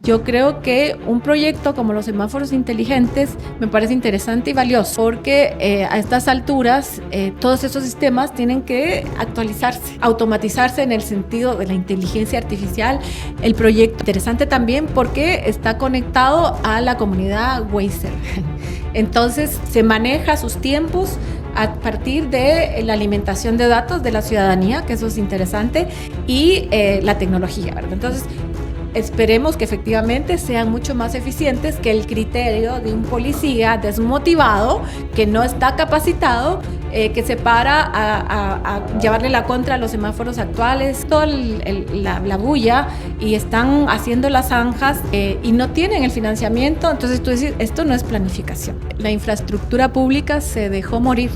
Yo creo que un proyecto como los semáforos inteligentes me parece interesante y valioso porque a estas alturas todos esos sistemas tienen que actualizarse, automatizarse en el sentido de la inteligencia artificial. El proyecto interesante también porque está conectado a la comunidad Weiser. Entonces se maneja sus tiempos a partir de la alimentación de datos de la ciudadanía, que eso es interesante, y la tecnología, ¿verdad? Entonces, esperemos que efectivamente sean mucho más eficientes que el criterio de un policía desmotivado que no está capacitado, que se para a llevarle la contra a los semáforos actuales, toda la bulla, y están haciendo las zanjas y no tienen el financiamiento. Entonces tú dices, esto no es planificación. La infraestructura pública se dejó morir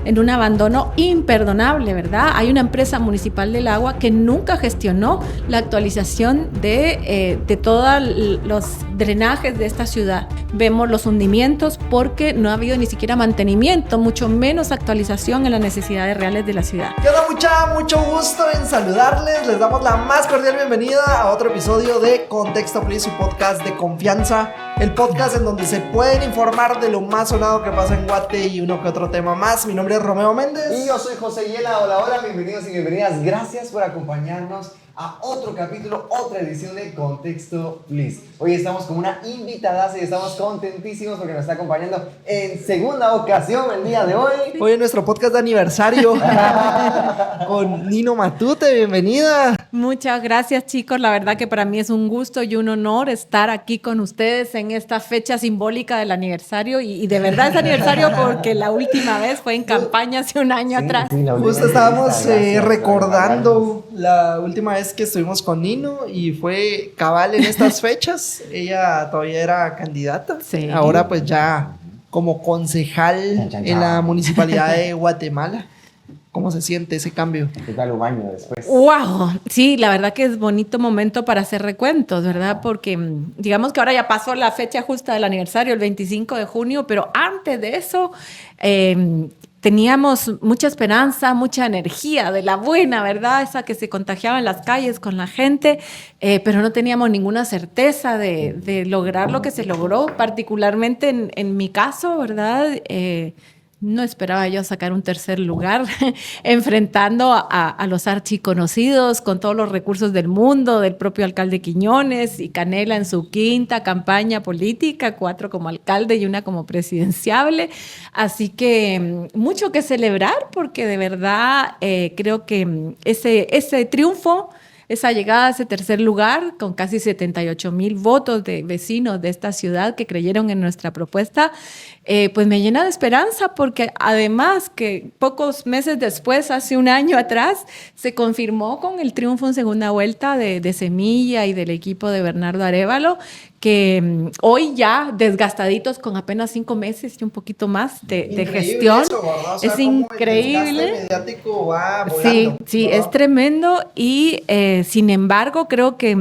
en un abandono imperdonable, ¿verdad? Hay una empresa municipal del agua que nunca gestionó la actualización de todos los drenajes de esta ciudad. Vemos los hundimientos porque no ha habido ni siquiera mantenimiento, mucho menos actualización en las necesidades reales de la ciudad. ¿Qué onda, mucho gusto en saludarles. Les damos la más cordial bienvenida a otro episodio de Contexto Please, su podcast de confianza. El podcast en donde se pueden informar de lo más sonado que pasa en Guate y uno que otro tema más. Mi nombre es Romeo Méndez. Y yo soy José Hiela. Hola, hola, bienvenidos y bienvenidas. Gracias por acompañarnos a otro capítulo, otra edición de Contexto Please. Hoy estamos con una invitada y estamos contentísimos porque nos está acompañando en segunda ocasión el día de hoy. Hoy en nuestro podcast de aniversario con Nino Matute, bienvenida. Muchas gracias, chicos. La verdad que para mí es un gusto y un honor estar aquí con ustedes en esta fecha simbólica del aniversario. Y de verdad es aniversario porque la última vez fue en campaña hace un año atrás. Sí, Justo estábamos recordando la última vez que estuvimos con Nino y fue cabal en estas fechas. Ella todavía era candidata. Sí. Ahora pues ya como concejal en la municipalidad de Guatemala. ¿Cómo se siente ese cambio? ¿Qué tal un año después? ¡Wow! Sí, la verdad que es bonito momento para hacer recuentos, ¿verdad? Porque digamos que ahora ya pasó la fecha justa del aniversario, el 25 de junio, pero antes de eso teníamos mucha esperanza, mucha energía de la buena, ¿verdad? Esa que se contagiaba en las calles con la gente, pero no teníamos ninguna certeza de lograr lo que se logró, particularmente en mi caso, ¿verdad? No esperaba yo sacar un tercer lugar enfrentando a los archiconocidos con todos los recursos del mundo, del propio alcalde Quiñones y Canela en su quinta campaña política, 4 como alcalde y 1 como presidenciable. Así que mucho que celebrar porque de verdad creo que ese triunfo, esa llegada a ese tercer lugar con casi 78,000 votos de vecinos de esta ciudad que creyeron en nuestra propuesta, pues me llena de esperanza porque además que pocos meses después, hace un año atrás, se confirmó con el triunfo en segunda vuelta de Semilla y del equipo de Bernardo Arévalo, que hoy ya desgastaditos con apenas 5 meses y un poquito más de gestión. Eso, ¿verdad? O sea, es increíble. El mediático va volando, Sí, ¿verdad? es tremendo y sin embargo creo que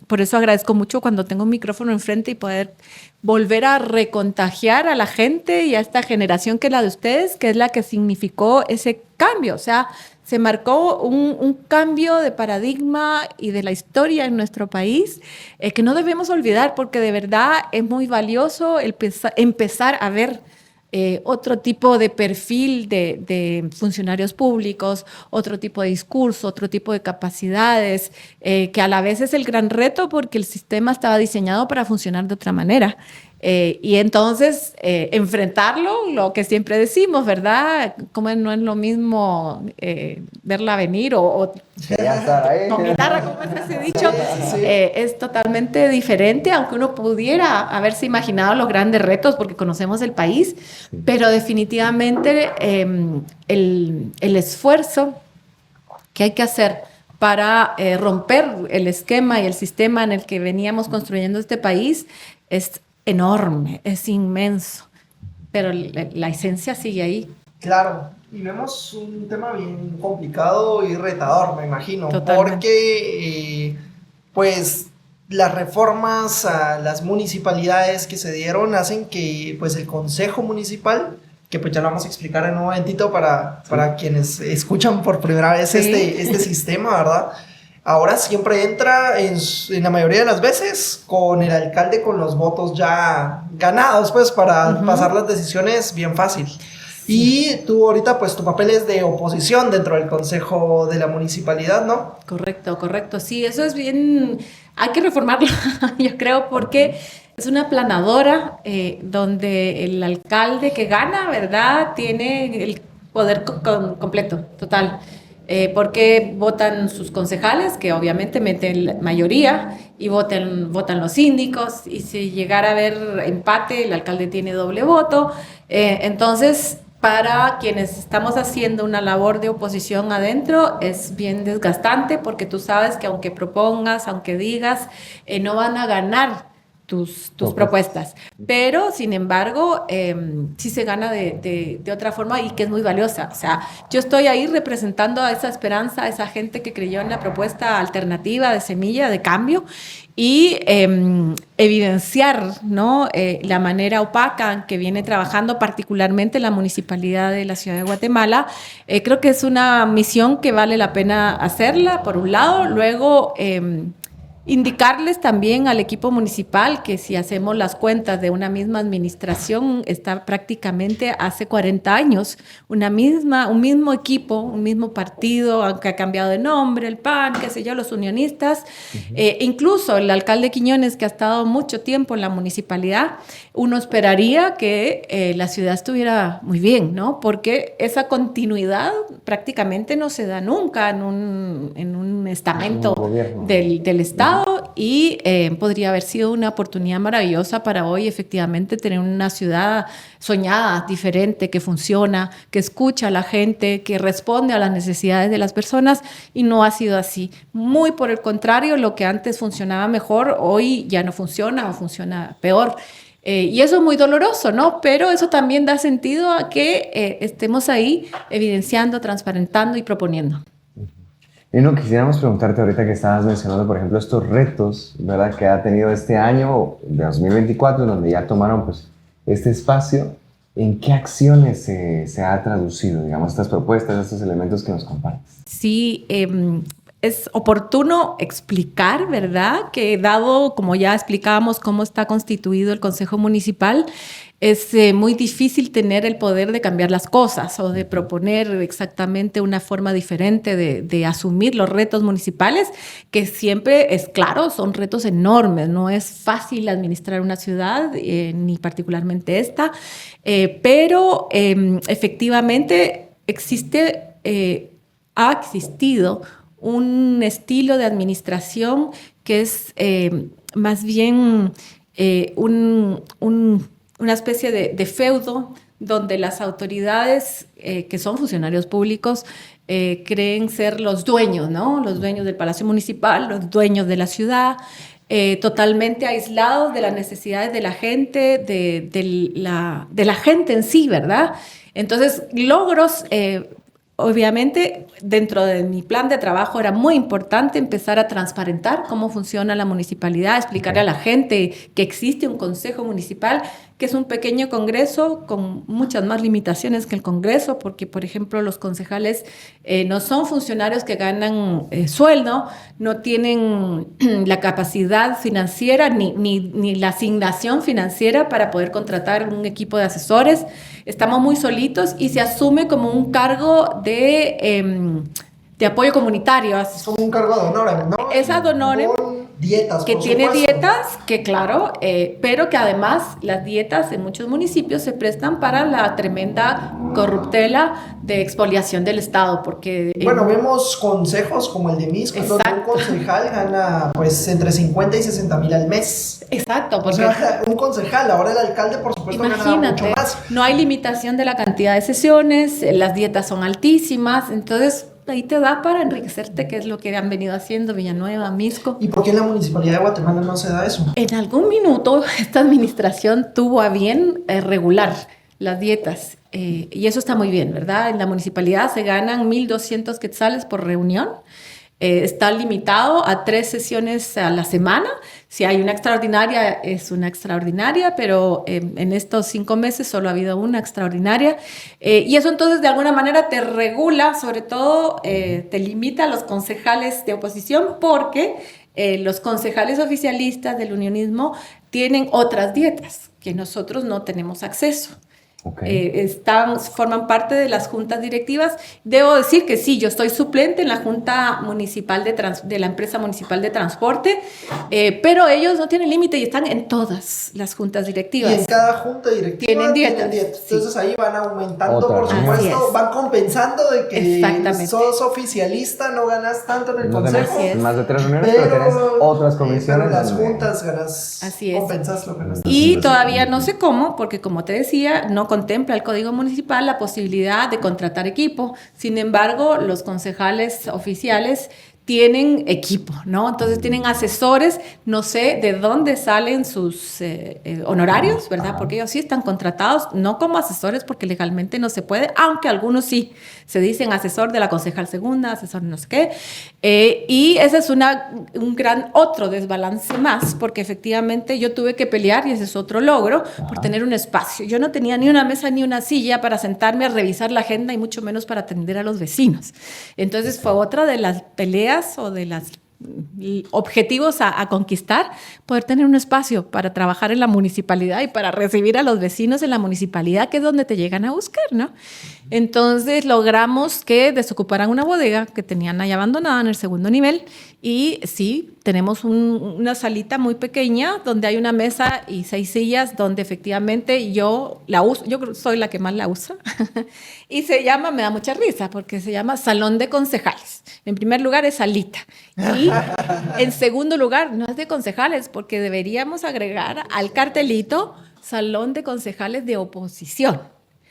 por eso agradezco mucho cuando tengo un micrófono enfrente y poder volver a recontagiar a la gente y a esta generación que es la de ustedes, que es la que significó ese cambio. O sea, se marcó un cambio de paradigma y de la historia en nuestro país que no debemos olvidar porque de verdad es muy valioso empezar a ver otro tipo de perfil de funcionarios públicos, otro tipo de discurso, otro tipo de capacidades, que a la vez es el gran reto porque el sistema estaba diseñado para funcionar de otra manera. Y entonces enfrentarlo, lo que siempre decimos, ¿verdad? Como no es lo mismo verla venir o Ya estar ahí. con guitarra, como es ese dicho, Sí. es totalmente diferente, aunque uno pudiera haberse imaginado los grandes retos porque conocemos el país, pero definitivamente el esfuerzo que hay que hacer para romper el esquema y el sistema en el que veníamos construyendo este país es enorme, es inmenso, pero la esencia sigue ahí. Claro, y vemos un tema bien complicado y retador, me imagino, Totalmente. porque pues las reformas a las municipalidades que se dieron hacen que pues el consejo municipal, que pues ya lo vamos a explicar en un momentito para quienes escuchan por primera vez Sí. este sistema, ¿verdad? ahora siempre entra en la mayoría de las veces con el alcalde con los votos ya ganados, pues para pasar las decisiones bien fácil. Y tú ahorita, pues tu papel es de oposición dentro del consejo de la municipalidad, ¿no? Correcto. Sí, eso es bien, hay que reformarlo, yo creo, porque es una aplanadora donde el alcalde que gana, ¿verdad?, tiene el poder completo, total. Porque votan sus concejales, que obviamente meten la mayoría, y votan los síndicos, y si llegara a haber empate, el alcalde tiene doble voto. Entonces, para quienes estamos haciendo una labor de oposición adentro, es bien desgastante, porque tú sabes que aunque propongas, aunque digas, no van a ganar tus propuestas. Pero, sin embargo, sí se gana de otra forma y que es muy valiosa. O sea, yo estoy ahí representando a esa esperanza, a esa gente que creyó en la propuesta alternativa de semilla, de cambio, y evidenciar, ¿no?, la manera opaca en que viene trabajando particularmente la Municipalidad de la Ciudad de Guatemala. Creo que es una misión que vale la pena hacerla, por un lado. Luego, indicarles también al equipo municipal que si hacemos las cuentas de una misma administración, está prácticamente hace 40 años, un mismo equipo, un mismo partido, aunque ha cambiado de nombre, el PAN, qué sé yo, los unionistas, incluso el alcalde Quiñones, que ha estado mucho tiempo en la municipalidad. Uno esperaría que la ciudad estuviera muy bien, ¿no? Porque esa continuidad prácticamente no se da nunca en un estamento del Estado. Y podría haber sido una oportunidad maravillosa para hoy efectivamente tener una ciudad soñada, diferente, que funciona, que escucha a la gente, que responde a las necesidades de las personas, y no ha sido así. Muy por el contrario, lo que antes funcionaba mejor, hoy ya no funciona o funciona peor. Y eso es muy doloroso, ¿no? Pero eso también da sentido a que estemos ahí evidenciando, transparentando y proponiendo. Y no, quisiéramos preguntarte ahorita que estabas mencionando, por ejemplo, estos retos, ¿verdad?, que ha tenido este año de 2024, donde ya tomaron pues este espacio. ¿En qué acciones se ha traducido, digamos, estas propuestas, estos elementos que nos compartes? Sí, es oportuno explicar, ¿verdad?, que dado, como ya explicábamos, cómo está constituido el Consejo Municipal, es muy difícil tener el poder de cambiar las cosas o de proponer exactamente una forma diferente de asumir los retos municipales, que siempre es claro, son retos enormes. No es fácil administrar una ciudad, ni particularmente esta, pero efectivamente ha existido un estilo de administración que es más bien una especie de feudo, donde las autoridades que son funcionarios públicos creen ser los dueños, ¿no? Los dueños del Palacio Municipal, los dueños de la ciudad, totalmente aislados de las necesidades de la gente, de la gente en sí, ¿verdad? Entonces, logros... Obviamente, dentro de mi plan de trabajo era muy importante empezar a transparentar cómo funciona la municipalidad, explicarle a la gente que existe un consejo municipal, que es un pequeño congreso con muchas más limitaciones que el congreso, porque, por ejemplo, los concejales no son funcionarios que ganan sueldo, no tienen la capacidad financiera ni la asignación financiera para poder contratar un equipo de asesores. Estamos muy solitos y se asume como un cargo de apoyo comunitario. Es como un cargo de honorem, ¿no? Es ad honorem. Dietas, que por tiene supuesto. dietas, que claro, pero que además las dietas en muchos municipios se prestan para la tremenda corruptela de expoliación del Estado, porque... Bueno, vemos consejos como el de Misco, donde un concejal gana pues entre 50 y 60 mil al mes. Exacto, porque... O sea, un concejal, ahora el alcalde por supuesto gana mucho más. No hay limitación de la cantidad de sesiones, las dietas son altísimas, entonces... ahí te da para enriquecerte, que es lo que han venido haciendo Villanueva, Misco. ¿Y por qué en la Municipalidad de Guatemala no se da eso? En algún minuto esta administración tuvo a bien regular las dietas, y eso está muy bien, ¿verdad? En la municipalidad se ganan 1,200 quetzales por reunión, Está limitado a 3 sesiones a la semana. Si hay una extraordinaria, es una extraordinaria, pero en estos 5 meses solo ha habido una extraordinaria. Y eso entonces de alguna manera te regula, sobre todo te limita a los concejales de oposición, porque los concejales oficialistas del unionismo tienen otras dietas que nosotros no tenemos acceso. Okay. Forman parte de las juntas directivas. Debo decir que sí, yo estoy suplente en la junta municipal de la empresa municipal de transporte, pero ellos no tienen límite y están en todas las juntas directivas. Y en cada junta directiva tienen dietas. Entonces ahí van aumentando, por supuesto, van compensando de que sos oficialista, no ganas tanto en el consejo. Más de 3 reuniones, pero tienes otras comisiones. Pero las juntas ganas, compensas lo que ganas. Y todavía no sé cómo, porque como te decía, no contempla el Código Municipal la posibilidad de contratar equipo. Sin embargo, los concejales oficiales tienen equipo, ¿no? Entonces tienen asesores, no sé de dónde salen sus honorarios, ¿verdad? Porque ellos sí están contratados, no como asesores, porque legalmente no se puede, aunque algunos sí se dicen asesor de la concejal segunda, asesor no sé qué. Y ese es un gran otro desbalance más, porque efectivamente yo tuve que pelear, y ese es otro logro, por tener un espacio. Yo no tenía ni una mesa ni una silla para sentarme a revisar la agenda y mucho menos para atender a los vecinos. Entonces fue otra de las peleas o de los objetivos a conquistar, poder tener un espacio para trabajar en la municipalidad y para recibir a los vecinos en la municipalidad, que es donde te llegan a buscar, ¿no? Entonces logramos que desocuparan una bodega que tenían ahí abandonada en el 2º nivel, y sí, tenemos una salita muy pequeña donde hay una mesa y 6 sillas, donde efectivamente yo la uso, yo soy la que más la usa, y se llama, me da mucha risa, porque se llama Salón de Concejales. En primer lugar es salita, y en segundo lugar no es de concejales, porque deberíamos agregar al cartelito Salón de Concejales de Oposición.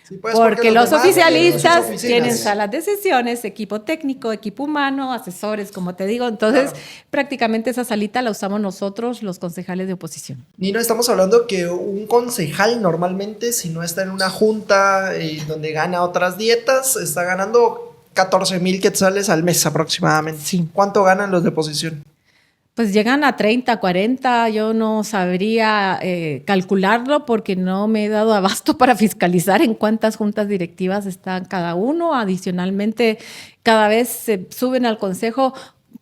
Sí, pues, porque los oficialistas tienen salas de sesiones, equipo técnico, equipo humano, asesores, como te digo. Entonces, prácticamente esa salita la usamos nosotros, los concejales de oposición. Nino, estamos hablando que un concejal normalmente, si no está en una junta donde gana otras dietas, está ganando 14,000 quetzales al mes aproximadamente. Sí. ¿Cuánto ganan los de oposición? Pues llegan a 30, 40, yo no sabría calcularlo, porque no me he dado abasto para fiscalizar en cuántas juntas directivas están cada uno. Adicionalmente, cada vez se suben al consejo,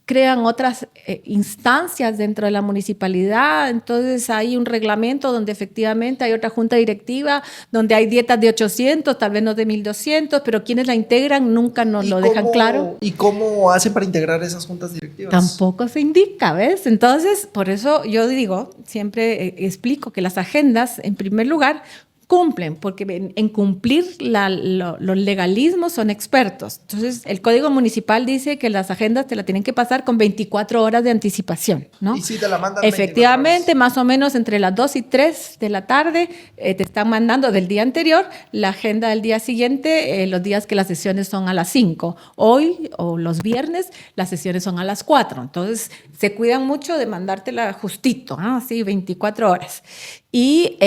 crean otras instancias dentro de la municipalidad. Entonces hay un reglamento donde efectivamente hay otra junta directiva, donde hay dietas de 800, tal vez no de 1,200, pero quienes la integran nunca nos lo dejan claro. ¿Y cómo hacen para integrar esas juntas directivas? Tampoco se indica, ¿ves? Entonces, por eso yo digo, siempre explico que las agendas, en primer lugar, cumplen, porque en cumplir los legalismos son expertos. Entonces, el Código Municipal dice que las agendas te la tienen que pasar con 24 horas de anticipación, ¿no? Y si te la mandan efectivamente, más o menos entre las 2 y 3 de la tarde, te están mandando del día anterior la agenda del día siguiente, los días que las sesiones son a las 5. Hoy, o los viernes, las sesiones son a las 4. Entonces, se cuidan mucho de mandártela justito, ¿no? Así, 24 horas. Y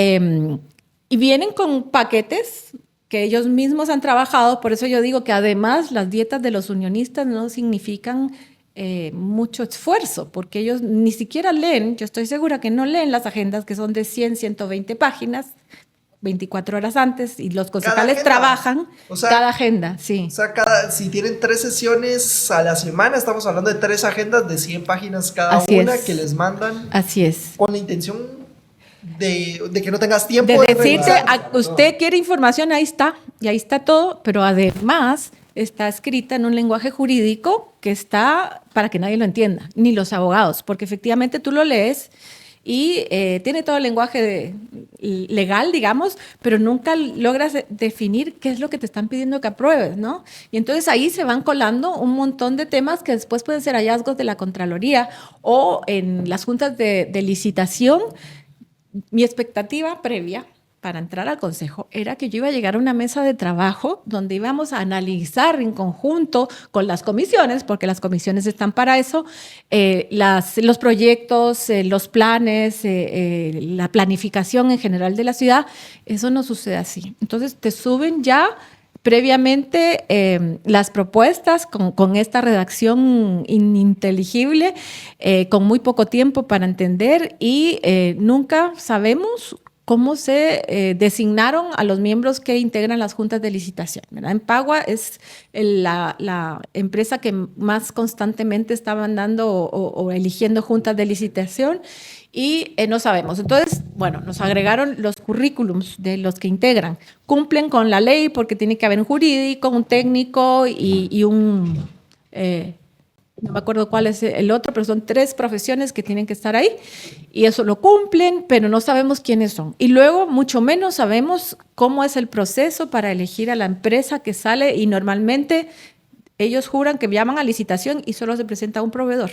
vienen con paquetes que ellos mismos han trabajado. Por eso yo digo que además las dietas de los unionistas no significan mucho esfuerzo, porque ellos ni siquiera leen, yo estoy segura que no leen las agendas, que son de 100, 120 páginas, 24 horas antes, y los concejales trabajan cada agenda, sí. O sea, si tienen 3 sesiones a la semana, estamos hablando de 3 agendas de 100 páginas cada una que les mandan. Así es. Con la intención de que no tengas tiempo de decirte, usted quiere información, ahí está, y ahí está todo, pero además está escrita en un lenguaje jurídico que está para que nadie lo entienda, ni los abogados, porque efectivamente tú lo lees y tiene todo el lenguaje legal, digamos, pero nunca logras definir qué es lo que te están pidiendo que apruebes, ¿no? Y entonces ahí se van colando un montón de temas que después pueden ser hallazgos de la Contraloría o en las juntas de licitación. Mi expectativa previa para entrar al consejo era que yo iba a llegar a una mesa de trabajo donde íbamos a analizar en conjunto con las comisiones, porque las comisiones están para eso, los proyectos, los planes, la planificación en general de la ciudad. Eso no sucede así. Entonces te suben ya previamente las propuestas con esta redacción ininteligible, con muy poco tiempo para entender y nunca sabemos cómo se designaron a los miembros que integran las juntas de licitación, ¿verdad? Empagua es la empresa que más constantemente está mandando o eligiendo juntas de licitación y no sabemos. Entonces, bueno, nos agregaron los currículums de los que integran. Cumplen con la ley porque tiene que haber un jurídico, un técnico y un... no me acuerdo cuál es el otro, pero son 3 profesiones que tienen que estar ahí y eso lo cumplen, pero no sabemos quiénes son. Y luego, mucho menos sabemos cómo es el proceso para elegir a la empresa que sale y normalmente ellos juran que llaman a licitación y solo se presenta un proveedor.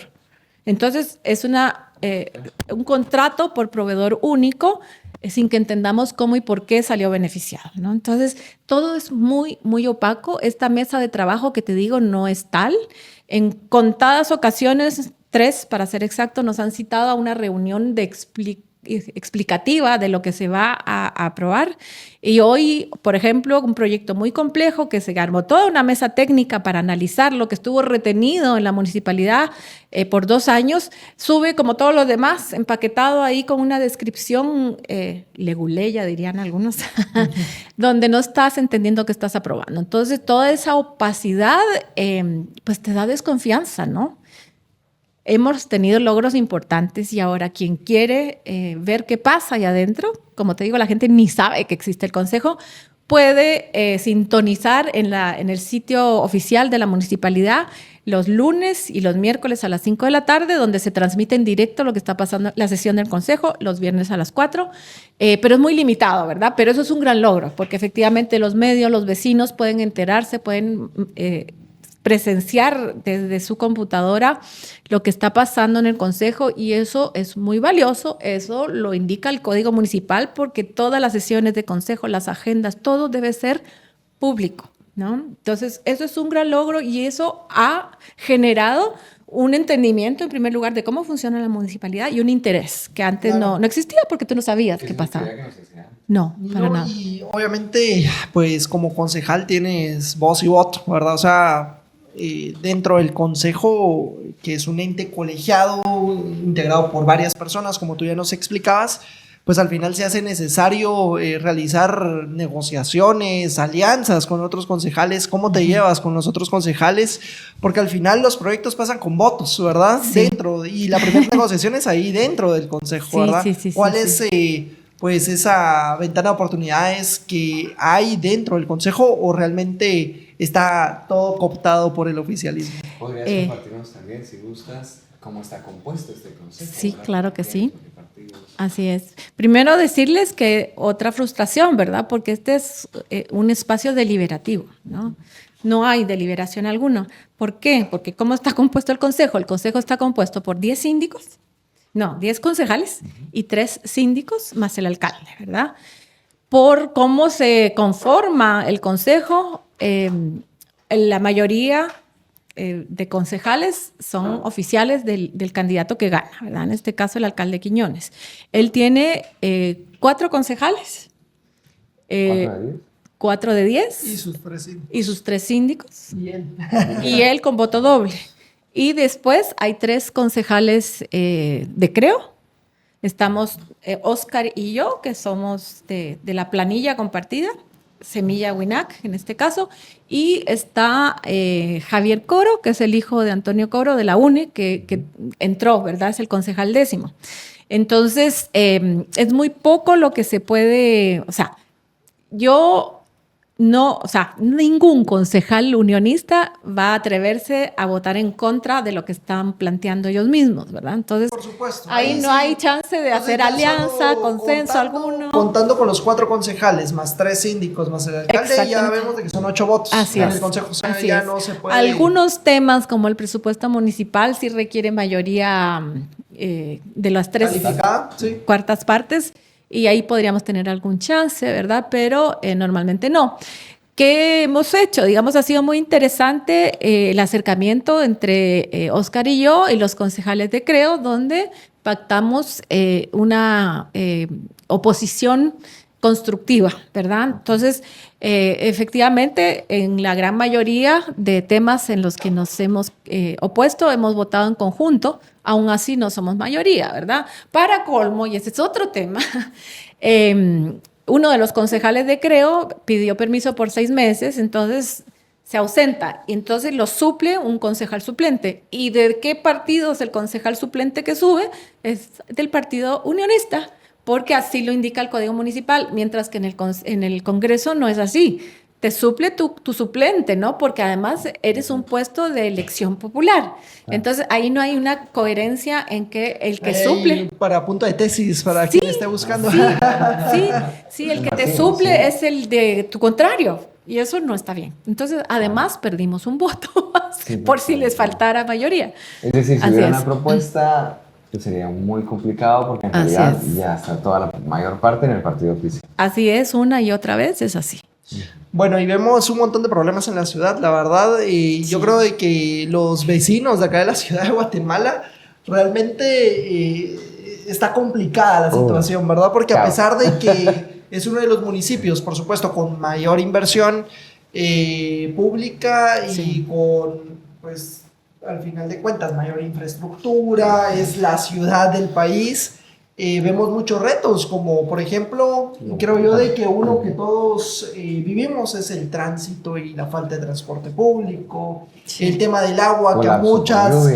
Entonces, es un contrato por proveedor único sin que entendamos cómo y por qué salió beneficiado, ¿no? Entonces, todo es muy, muy opaco. Esta mesa de trabajo que te digo no es tal. En contadas ocasiones, 3 para ser exacto, nos han citado a una reunión de explicativa de lo que se va a aprobar. Y hoy, por ejemplo, un proyecto muy complejo que se armó toda una mesa técnica para analizar lo que estuvo retenido en la municipalidad por 2 años, sube como todos los demás, empaquetado ahí con una descripción leguleya, dirían algunos, donde no estás entendiendo qué estás aprobando. Entonces, toda esa opacidad pues te da desconfianza, ¿no? Hemos tenido logros importantes y ahora quien quiere ver qué pasa allá adentro, como te digo, la gente ni sabe que existe el consejo, puede sintonizar en el sitio oficial de la municipalidad los lunes y los miércoles a las 5 de la tarde, donde se transmite en directo lo que está pasando, la sesión del consejo, los viernes a las 4, pero es muy limitado, ¿verdad? Pero eso es un gran logro, porque efectivamente los medios, los vecinos pueden enterarse, pueden presenciar desde su computadora lo que está pasando en el consejo y eso es muy valioso, eso lo indica el Código Municipal porque todas las sesiones de consejo, las agendas, todo debe ser público, ¿no? Entonces, eso es un gran logro y eso ha generado un entendimiento, en primer lugar, de cómo funciona la municipalidad y un interés que antes no existía porque tú no sabías qué pasaba. No, para nada. Y obviamente, pues como concejal tienes voz y voto, ¿verdad? O sea, dentro del consejo, que es un ente colegiado, integrado por varias personas, como tú ya nos explicabas, pues al final se hace necesario realizar negociaciones, alianzas con otros concejales. ¿Cómo te llevas con los otros concejales? Porque al final los proyectos pasan con votos, ¿verdad? Sí. Dentro, y la primera negociación es ahí dentro del consejo, ¿verdad? Sí, ¿Cuál es pues esa ventana de oportunidades que hay dentro del consejo o realmente está todo cooptado por el oficialismo? ¿Podrías compartirnos también, si gustas, cómo está compuesto este consejo? Sí, ¿verdad? Claro que sí. Así es. Primero decirles que otra frustración, ¿verdad? Porque este es un espacio deliberativo, ¿no? No hay deliberación alguna. ¿Por qué? Porque ¿cómo está compuesto el consejo? El consejo está compuesto por 10 síndicos, 10 concejales y 3 síndicos más el alcalde, ¿verdad? Por cómo se conforma el consejo, la mayoría de concejales son oficiales del candidato que gana, ¿verdad? En este caso, el alcalde Quiñones. Él tiene 4 concejales. 4 de 10. Y sus 3 síndicos. Y él con voto doble. Y después hay 3 concejales de Creo. Estamos Oscar y yo, que somos de la planilla compartida. Semilla Winac, en este caso, y está Javier Coro, que es el hijo de Antonio Coro de la UNE, que entró, ¿verdad? Es el concejal 10º. Entonces, es muy poco lo que se puede, o sea, ningún concejal unionista va a atreverse a votar en contra de lo que están planteando ellos mismos, ¿verdad? Entonces, por supuesto, ahí no hay chance de hacer alianza, consenso alguno. Contando con los 4 concejales, más 3 síndicos, más el alcalde, ya vemos de que son 8 votos. Así es. El consejo ya no se puede. Algunos temas, como el presupuesto municipal, sí requiere mayoría de las 3 cuartas partes. Y ahí podríamos tener algún chance, ¿verdad? Pero normalmente no. ¿Qué hemos hecho? Digamos, ha sido muy interesante el acercamiento entre Oscar y yo y los concejales de Creo, donde pactamos una oposición constructiva, ¿verdad? Entonces, efectivamente, en la gran mayoría de temas en los que nos hemos opuesto, hemos votado en conjunto, aún así no somos mayoría, ¿verdad? Para colmo, y ese es otro tema, uno de los concejales de Creo pidió permiso por 6 meses, entonces se ausenta, y entonces lo suple un concejal suplente. ¿Y de qué partido es el concejal suplente que sube? Es del Partido Unionista, porque así lo indica el Código Municipal, mientras que en el Congreso no es así. Te suple tu suplente, ¿no? Porque además eres un puesto de elección popular. Entonces, ahí no hay una coherencia en que el que suple... Para punto de tesis, para Sí, quien esté buscando. Sí, el que te suple es el de tu contrario. Y eso no está bien. Entonces, además, perdimos un voto por si les faltara mayoría. Es decir, si Así hubiera es. una propuesta, pues sería muy complicado porque en realidad ya está toda la mayor parte en el partido oficial. Así es, una y otra vez es así. Bueno, y vemos un montón de problemas en la ciudad, la verdad, y yo creo de que los vecinos de acá de la ciudad de Guatemala realmente está complicada la situación, ¿verdad? Porque a pesar de que es uno de los municipios, por supuesto, con mayor inversión pública y con, pues, al final de cuentas, mayor infraestructura, es la ciudad del país. Vemos muchos retos, como por ejemplo, creo yo de que uno que todos vivimos es el tránsito y la falta de transporte público, el tema del agua que a muchas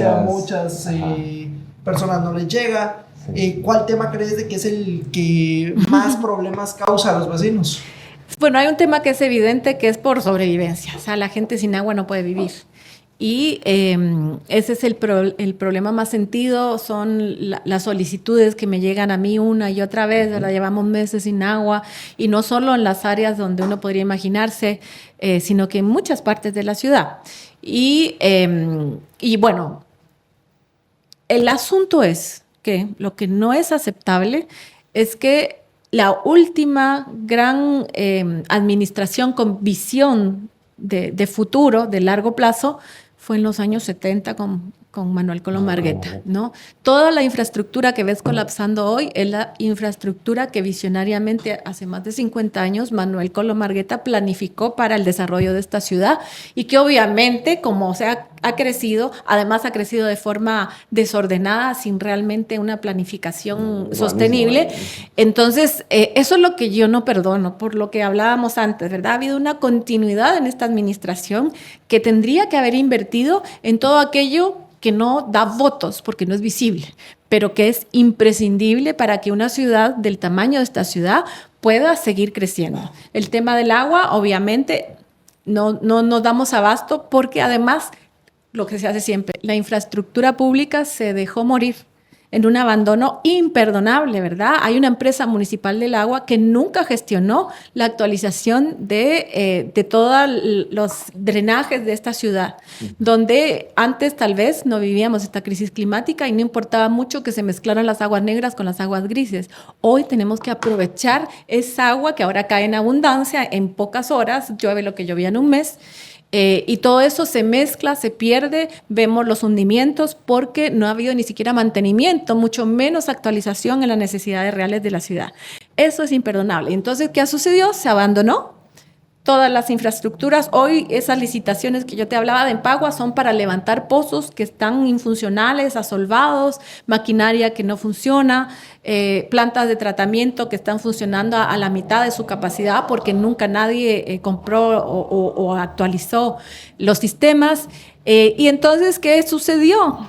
personas no les llega. ¿Cuál tema crees de que es el que más problemas causa a los vecinos? Bueno, hay un tema que es evidente, que es por sobrevivencia. O sea, la gente sin agua no puede vivir. Y ese es el problema más sentido, son las solicitudes que me llegan a mí una y otra vez, ¿verdad? Llevamos meses sin agua, y no solo en las áreas donde uno podría imaginarse, sino que en muchas partes de la ciudad. Y bueno, el asunto es que lo que no es aceptable es que la última gran administración con visión de futuro, de largo plazo, fue en los años 70 con Manuel Colo Margueta, ¿no? Toda la infraestructura que ves colapsando hoy es la infraestructura que visionariamente hace más de 50 años Manuel Colo Margueta planificó para el desarrollo de esta ciudad, y que obviamente, como ha crecido, además ha crecido de forma desordenada, sin realmente una planificación sostenible. Entonces, eso es lo que yo no perdono, por lo que hablábamos antes, ¿verdad? Ha habido una continuidad en esta administración que tendría que haber invertido en todo aquello que no da votos porque no es visible, pero que es imprescindible para que una ciudad del tamaño de esta ciudad pueda seguir creciendo. El tema del agua, obviamente, no nos damos abasto, porque además, lo que se hace siempre, la infraestructura pública se dejó morir en un abandono imperdonable, ¿verdad? Hay una empresa municipal del agua que nunca gestionó la actualización de todos los drenajes de esta ciudad, donde antes tal vez no vivíamos esta crisis climática y no importaba mucho que se mezclaran las aguas negras con las aguas grises. Hoy tenemos que aprovechar esa agua que ahora cae en abundancia, en pocas horas, llueve lo que llovía en un mes. Y todo eso se mezcla, se pierde, vemos los hundimientos porque no ha habido ni siquiera mantenimiento, mucho menos actualización en las necesidades reales de la ciudad. Eso es imperdonable. Entonces, ¿qué sucedió? Se abandonó todas las infraestructuras. Hoy esas licitaciones que yo te hablaba de Empagua son para levantar pozos que están infuncionales, asolvados, maquinaria que no funciona, plantas de tratamiento que están funcionando a la mitad de su capacidad porque nunca nadie compró o actualizó los sistemas. Y entonces, ¿qué sucedió?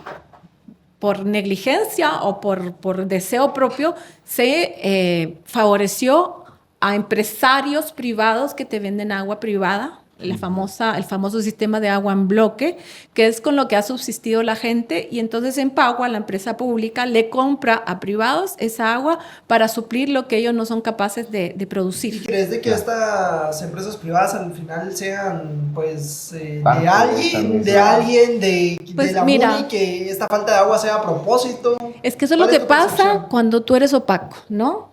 Por negligencia o por deseo propio, se favoreció a empresarios privados que te venden agua privada, el famoso sistema de agua en bloque, que es con lo que ha subsistido la gente, y entonces Empagua, la empresa pública, le compra a privados esa agua para suplir lo que ellos no son capaces de producir. ¿Y crees de que estas empresas privadas al final sean, pues, de alguien, de la MUNI, que esta falta de agua sea a propósito? Es que eso es lo que pasa cuando tú eres opaco, ¿no?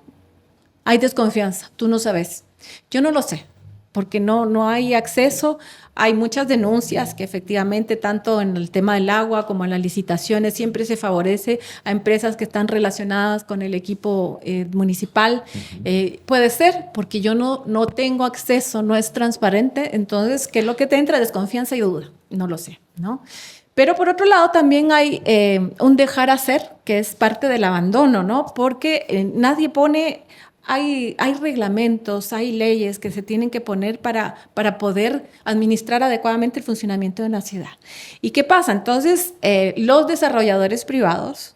Hay desconfianza, tú no sabes. Yo no lo sé, porque no hay acceso. Hay muchas denuncias que efectivamente tanto en el tema del agua como en las licitaciones siempre se favorece a empresas que están relacionadas con el equipo municipal. Puede ser porque yo no tengo acceso, no es transparente, entonces, ¿qué es lo que te entra? Desconfianza y duda. No lo sé, ¿no? Pero por otro lado también hay un dejar hacer, que es parte del abandono, ¿no? Porque nadie pone... Hay reglamentos, hay leyes que se tienen que poner para poder administrar adecuadamente el funcionamiento de una ciudad. ¿Y qué pasa? Entonces, los desarrolladores privados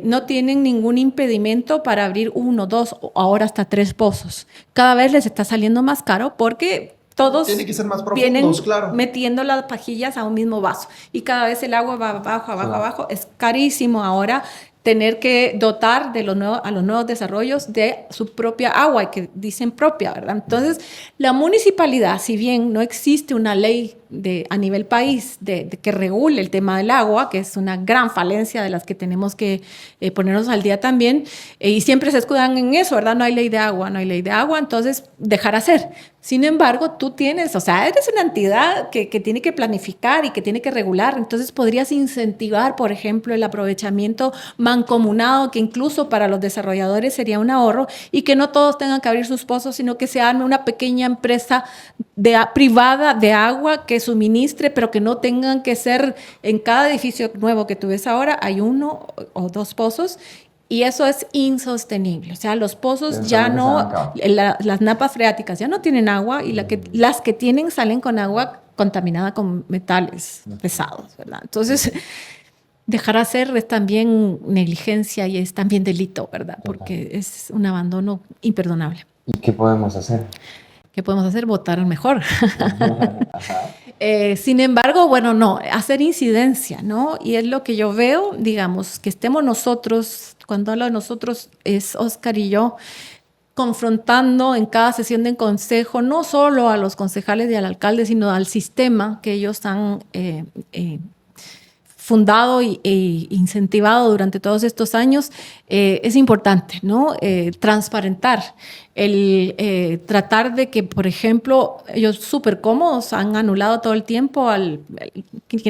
no tienen ningún impedimento para abrir 1, 2 o ahora hasta 3 pozos. Cada vez les está saliendo más caro porque todos tiene que ser más vienen profundos, claro, metiendo las pajillas a un mismo vaso y cada vez el agua va abajo, abajo, abajo. Es carísimo ahora tener que dotar a los nuevos desarrollos de su propia agua, y que dicen propia, ¿verdad? Entonces, la municipalidad, si bien no existe una ley a nivel país de que regule el tema del agua, que es una gran falencia de las que tenemos que ponernos al día también, y siempre se escudan en eso, ¿verdad? No hay ley de agua, entonces dejar hacer. Sin embargo, tú tienes, o sea, eres una entidad que tiene que planificar y que tiene que regular, entonces podrías incentivar, por ejemplo, el aprovechamiento mancomunado, que incluso para los desarrolladores sería un ahorro, y que no todos tengan que abrir sus pozos, sino que se arme una pequeña empresa privada de agua que suministre, pero que no tengan que ser en cada edificio nuevo que tú ves ahora, hay 1 o 2 pozos. Y eso es insostenible. O sea, los pozos ya no, las napas freáticas ya no tienen agua y las que tienen salen con agua contaminada con metales pesados, ¿verdad? Entonces, dejar hacer es también negligencia y es también delito, ¿verdad? Porque es un abandono imperdonable. ¿Y qué podemos hacer? ¿Qué podemos hacer? Votar mejor. Sin embargo, bueno, no, hacer incidencia, ¿no? Y es lo que yo veo, digamos, que estemos nosotros, cuando hablo de nosotros es Oscar y yo, confrontando en cada sesión de consejo, no solo a los concejales y al alcalde, sino al sistema que ellos han fundado e incentivado durante todos estos años. Es importante, ¿no? Transparentar, tratar de que, por ejemplo, ellos súper cómodos han anulado todo el tiempo,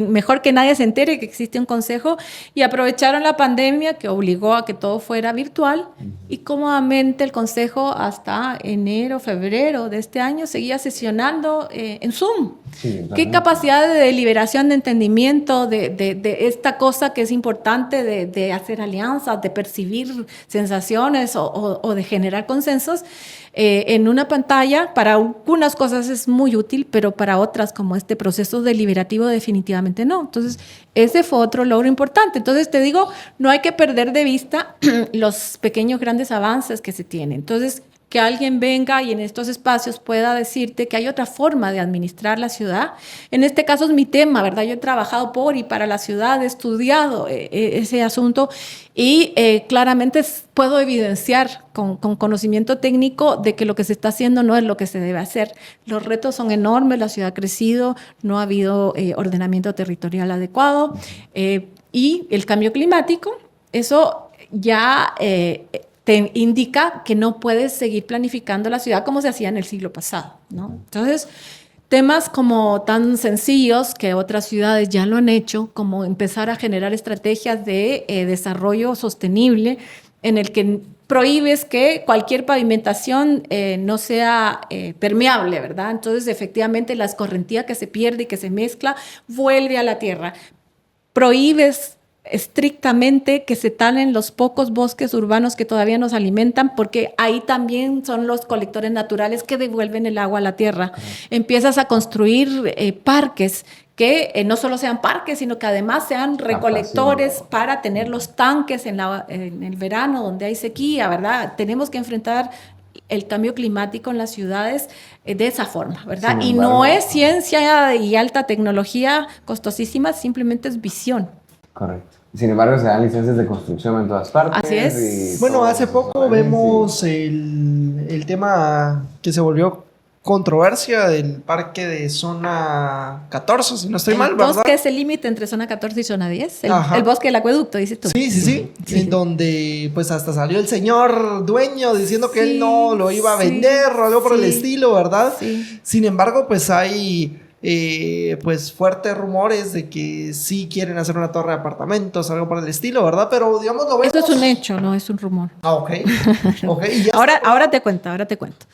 mejor que nadie se entere que existe un consejo, y aprovecharon la pandemia que obligó a que todo fuera virtual, y cómodamente el consejo hasta enero, febrero de este año seguía sesionando en Zoom. Sí, qué capacidad de deliberación, de entendimiento, de esta cosa que es importante, de hacer alianzas, de percibir sensaciones o de generar consensos en una pantalla. Para algunas cosas es muy útil, pero para otras, como este proceso deliberativo, definitivamente no. Entonces, ese fue otro logro importante. Entonces, te digo, no hay que perder de vista los pequeños, grandes avances que se tienen. Entonces, que alguien venga y en estos espacios pueda decirte que hay otra forma de administrar la ciudad. En este caso es mi tema, ¿verdad? Yo he trabajado por y para la ciudad, he estudiado ese asunto y claramente puedo evidenciar con conocimiento técnico de que lo que se está haciendo no es lo que se debe hacer. Los retos son enormes, la ciudad ha crecido, no ha habido ordenamiento territorial adecuado y el cambio climático, eso ya te indica que no puedes seguir planificando la ciudad como se hacía en el siglo pasado, ¿no? Entonces, temas como tan sencillos que otras ciudades ya lo han hecho, como empezar a generar estrategias de desarrollo sostenible en el que prohíbes que cualquier pavimentación no sea permeable, ¿verdad? Entonces, efectivamente, la escorrentía que se pierde y que se mezcla vuelve a la tierra. Prohíbes estrictamente que se talen los pocos bosques urbanos que todavía nos alimentan, porque ahí también son los colectores naturales que devuelven el agua a la tierra. Empiezas a construir parques que no solo sean parques, sino que además sean recolectores para tener los tanques en el verano donde hay sequía, ¿verdad? Tenemos que enfrentar el cambio climático en las ciudades de esa forma, ¿verdad? Y no es ciencia y alta tecnología costosísima, simplemente es visión. Correcto. Sin embargo, se dan licencias de construcción en todas partes. Así es. Bueno, hace poco vemos el tema que se volvió controversia del parque de zona 14, si no estoy mal, ¿verdad? El bosque es el límite entre zona 14 y zona 10. Ajá. El bosque del acueducto, dices tú. Sí. En donde pues hasta salió el señor dueño diciendo que él no lo iba a vender o algo por el estilo, ¿verdad? Sí. Sin embargo, pues hay pues fuertes rumores de que sí quieren hacer una torre de apartamentos, algo por el estilo, ¿verdad? Pero digamos lo vemos. Esto es un hecho, no es un rumor. Ah, ok. Y ya Ahora te cuento.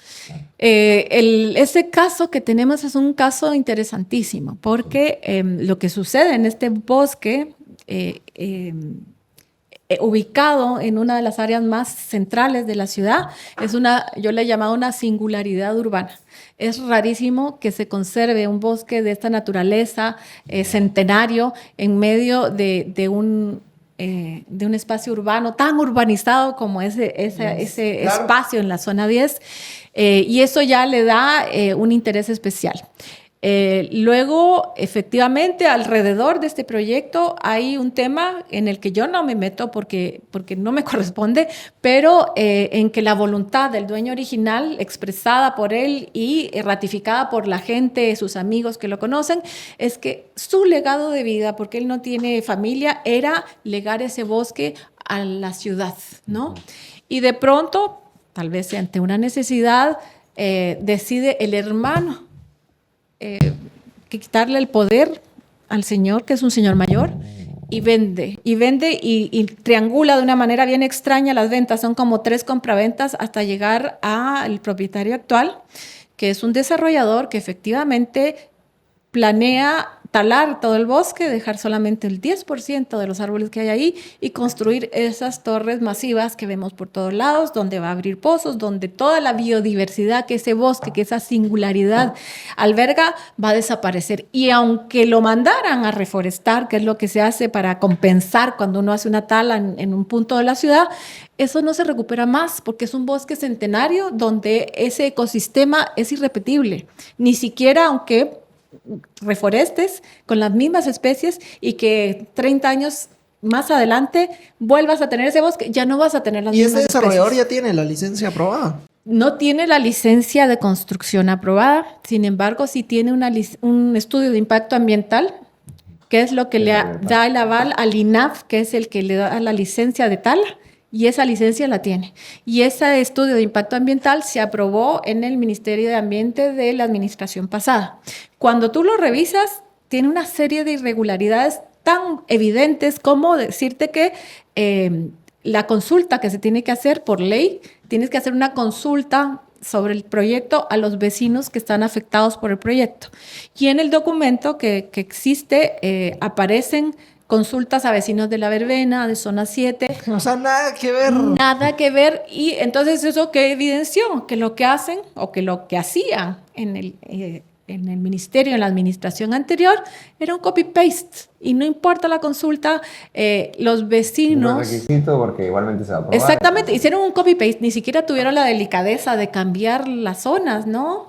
Ese caso que tenemos es un caso interesantísimo porque lo que sucede en este bosque ubicado en una de las áreas más centrales de la ciudad, yo le he llamado una singularidad urbana. Es rarísimo que se conserve un bosque de esta naturaleza centenario en medio de un espacio urbano tan urbanizado como ese Claro. espacio en la zona 10, y eso ya le da un interés especial. Luego, efectivamente, alrededor de este proyecto hay un tema en el que yo no me meto porque no me corresponde, pero en que la voluntad del dueño original, expresada por él y ratificada por la gente, sus amigos que lo conocen, es que su legado de vida, porque él no tiene familia, era legar ese bosque a la ciudad, ¿no? Y de pronto, tal vez ante una necesidad, decide el hermano quitarle el poder al señor, que es un señor mayor, y vende y triangula de una manera bien extraña las ventas. Son como 3 compraventas hasta llegar al propietario actual, que es un desarrollador que efectivamente planea talar todo el bosque, dejar solamente el 10% de los árboles que hay ahí y construir esas torres masivas que vemos por todos lados, donde va a abrir pozos, donde toda la biodiversidad que ese bosque, que esa singularidad alberga, va a desaparecer. Y aunque lo mandaran a reforestar, que es lo que se hace para compensar cuando uno hace una tala en un punto de la ciudad, eso no se recupera más porque es un bosque centenario donde ese ecosistema es irrepetible. Ni siquiera aunque reforestes con las mismas especies y que 30 años más adelante vuelvas a tener ese bosque, ya no vas a tener las mismas especies. ¿Y ese desarrollador ya tiene la licencia aprobada? No tiene la licencia de construcción aprobada, sin embargo, sí tiene un estudio de impacto ambiental, que es lo que le da el aval al INAF, que es el que le da la licencia de tala, y esa licencia la tiene. Y ese estudio de impacto ambiental se aprobó en el Ministerio de Ambiente de la administración pasada. Cuando tú lo revisas, tiene una serie de irregularidades tan evidentes como decirte que la consulta que se tiene que hacer por ley, tienes que hacer una consulta sobre el proyecto a los vecinos que están afectados por el proyecto. Y en el documento que existe aparecen consultas a vecinos de La Verbena, de zona 7. O sea, nada que ver. Nada que ver. Y entonces eso que evidenció que lo que hacen o que lo que hacían en el ministerio, en la administración anterior, era un copy-paste. Y no importa la consulta, los vecinos... No es requisito porque igualmente se va a aprobar. Exactamente, hicieron un copy-paste, ni siquiera tuvieron la delicadeza de cambiar las zonas, ¿no?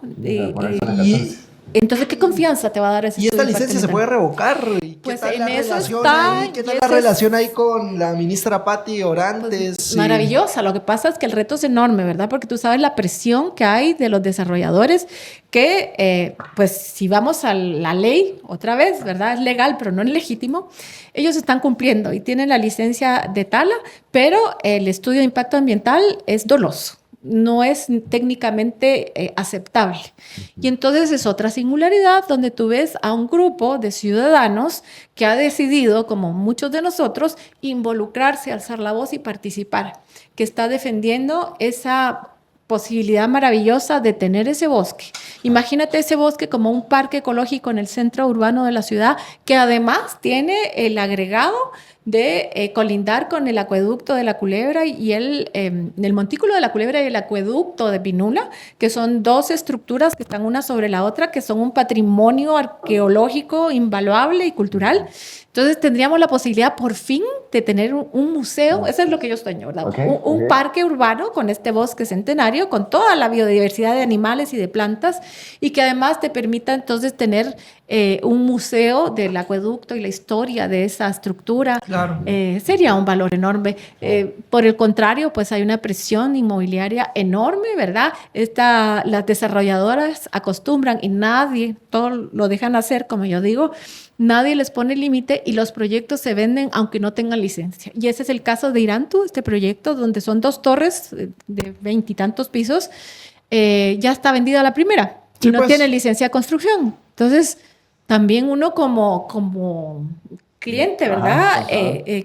Entonces, ¿qué confianza te va a dar ese ¿Y esta estudio licencia se puede revocar? ¿Y pues qué tal en la eso relación está, ahí? ¿Qué tal la relación ahí con la ministra Patti Orantes? Pues, maravillosa. Lo que pasa es que el reto es enorme, ¿verdad? Porque tú sabes la presión que hay de los desarrolladores que, pues, si vamos a la ley, otra vez, ¿verdad? Es legal, pero no es legítimo. Ellos están cumpliendo y tienen la licencia de tala, pero el estudio de impacto ambiental es doloso. No es técnicamente aceptable. Y entonces es otra singularidad donde tú ves a un grupo de ciudadanos que ha decidido, como muchos de nosotros, involucrarse, alzar la voz y participar, que está defendiendo esa posibilidad maravillosa de tener ese bosque. Imagínate ese bosque como un parque ecológico en el centro urbano de la ciudad, que además tiene el agregado de colindar con el acueducto de la Culebra y el montículo de la Culebra y el acueducto de Pinula, que son 2 estructuras que están una sobre la otra, que son un patrimonio arqueológico invaluable y cultural. Entonces tendríamos la posibilidad por fin de tener un museo, eso es lo que yo sueño, ¿verdad? Un parque urbano con este bosque centenario, con toda la biodiversidad de animales y de plantas, y que además te permita entonces tener un museo del acueducto y la historia de esa estructura. Claro. Sería un valor enorme. Por el contrario, pues hay una presión inmobiliaria enorme, ¿verdad? Las desarrolladoras acostumbran y nadie, todo lo dejan hacer, como yo digo, nadie les pone límite y los proyectos se venden aunque no tengan licencia. Y ese es el caso de Irantu, este proyecto donde son 2 torres de 20 y tantos pisos. Ya está vendida la primera y no tiene licencia de construcción. Entonces, también uno como cliente, ¿verdad?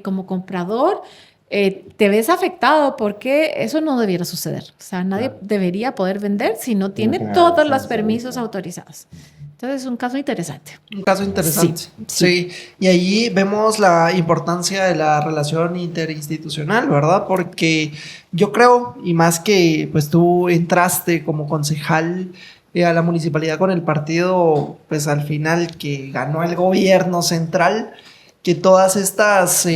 Como comprador, te ves afectado porque eso no debiera suceder. O sea, nadie debería poder vender si no tiene todos los permisos autorizados. Entonces, es un caso interesante. Un caso interesante. Sí. Y ahí vemos la importancia de la relación interinstitucional, ¿verdad? Porque yo creo, y más que pues tú entraste como concejal a la municipalidad con el partido, pues al final que ganó el gobierno central, que todas estas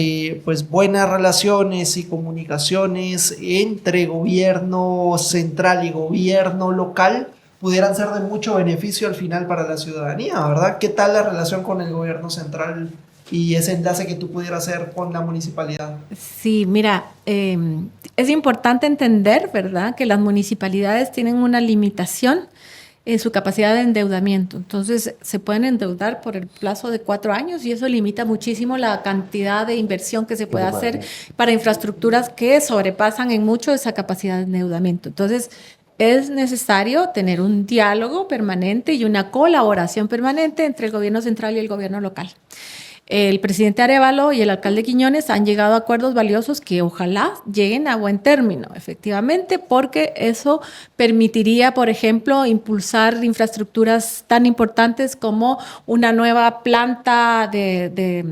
pues buenas relaciones y comunicaciones entre gobierno central y gobierno local pudieran ser de mucho beneficio al final para la ciudadanía, ¿verdad? ¿Qué tal la relación con el gobierno central y ese enlace que tú pudieras hacer con la municipalidad? Sí, mira, es importante entender, ¿verdad?, que las municipalidades tienen una limitación en su capacidad de endeudamiento. Entonces, se pueden endeudar por el plazo de 4 años y eso limita muchísimo la cantidad de inversión que se puede hacer para infraestructuras que sobrepasan en mucho esa capacidad de endeudamiento. Entonces, es necesario tener un diálogo permanente y una colaboración permanente entre el gobierno central y el gobierno local. El presidente Arévalo y el alcalde Quiñones han llegado a acuerdos valiosos que ojalá lleguen a buen término, efectivamente, porque eso permitiría, por ejemplo, impulsar infraestructuras tan importantes como una nueva planta de